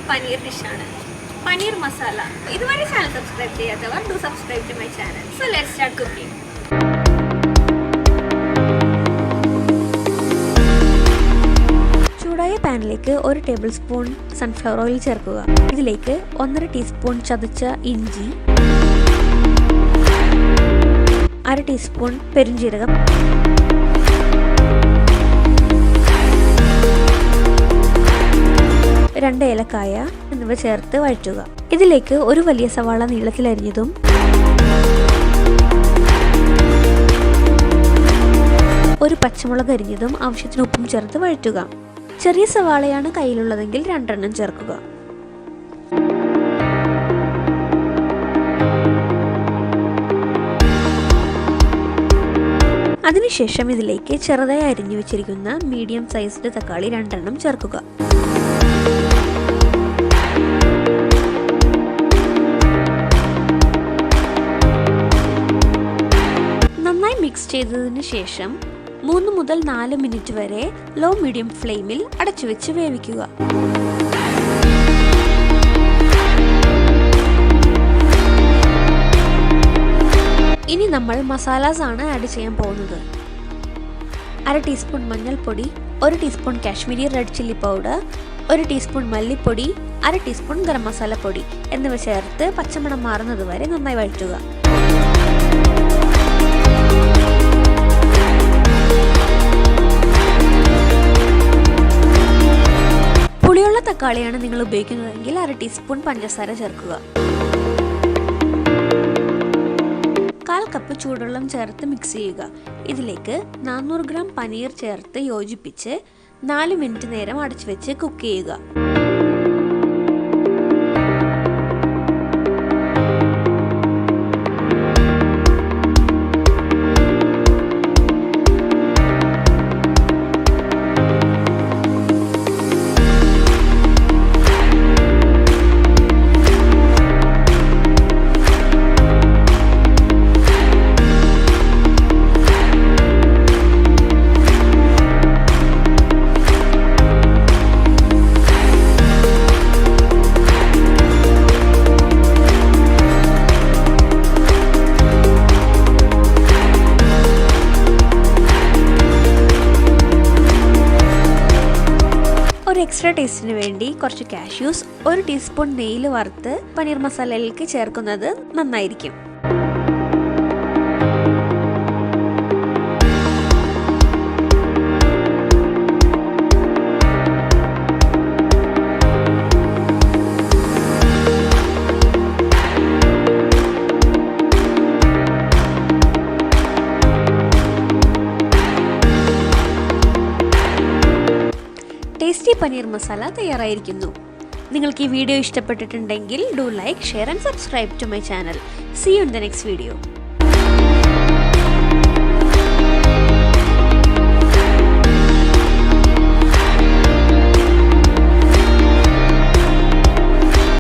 Paneer Dish. Paneer Masala. If you haven't subscribed to my channel, do subscribe to my channel. So let's start cooking. ചൂടായ പാനിലേക്ക് 1 table spoon sunflower oil ചേർക്കുക. ഇതിലേക്ക് 1.5 teaspoon ചതച്ച ഇഞ്ചി, 1/2 teaspoon പെരുംജീരകം, 2 ഏലക്കായ എന്നിവ ചേർത്ത് വഴറ്റുക. ഇതിലേക്ക് ഒരു വലിയ സവാള നീളത്തിൽ അരിഞ്ഞതും ഒരു പച്ചമുളക് അരിഞ്ഞതും ആവശ്യത്തിന് ഉപ്പും ചേർത്ത് വഴറ്റുക. ചെറിയ സവാളയാണ് കയ്യിലുള്ളതെങ്കിൽ 2 എണ്ണം ചേർക്കുക. അതിനുശേഷം ഇതിലേക്ക് ചെറുതായി അരിഞ്ഞു വെച്ചിരിക്കുന്ന മീഡിയം സൈസ്ഡ് തക്കാളി 2 എണ്ണം ചേർക്കുക. നന്നായി മിക്സ് ചെയ്തതിന് ശേഷം 3 മുതൽ 4 മിനിറ്റ് വരെ ലോ മീഡിയം ഫ്ലെയിമിൽ അടച്ചു വെച്ച് വേവിക്കുക. ഇനി നമ്മൾ മസാലാസ് ആണ് ആഡ് ചെയ്യാൻ പോകുന്നത്. 1/2 ടീസ്പൂൺ മഞ്ഞൾപ്പൊടി, 1 teaspoon Kashmiri red chilli powder, 1 teaspoon മല്ലിപ്പൊടി, 1/2 ടീസ്പൂൺ ഗരം മസാല പൊടി എന്നിവ ചേർത്ത് പച്ചമണം മാറുന്നത് വരെ നന്നായി വഴറ്റുക. പുളിയുള്ള തക്കാളിയാണ് നിങ്ങൾ ഉപയോഗിക്കുന്നതെങ്കിൽ 1/2 ടീസ്പൂൺ പഞ്ചസാര ചേർക്കുക. 1/4 കപ്പ് ചൂടുവെള്ളം ചേർത്ത് മിക്സ് ചെയ്യുക. ഇതിലേക്ക് 400 ഗ്രാം പനീർ ചേർത്ത് യോജിപ്പിച്ച് 4 മിനിറ്റ് നേരം അടച്ചു വെച്ച് കുക്ക് ചെയ്യുക. ഒരു എക്സ്ട്രാ ടേസ്റ്റിന് വേണ്ടി കുറച്ച് കാഷ്യൂസ് 1 ടീസ്പൂൺ നെയ്യിൽ വറുത്ത് പനീർ മസാലയിലേക്ക് ചേർക്കുന്നത് നന്നായിരിക്കും. ടേസ്റ്റി പനീർ മസാല തയ്യാറായിരിക്കുന്നു. നിങ്ങൾക്ക് ഈ വീഡിയോ ഇഷ്ടപ്പെട്ടിട്ടുണ്ടെങ്കിൽ do like, share and subscribe to my channel. See you in the next video.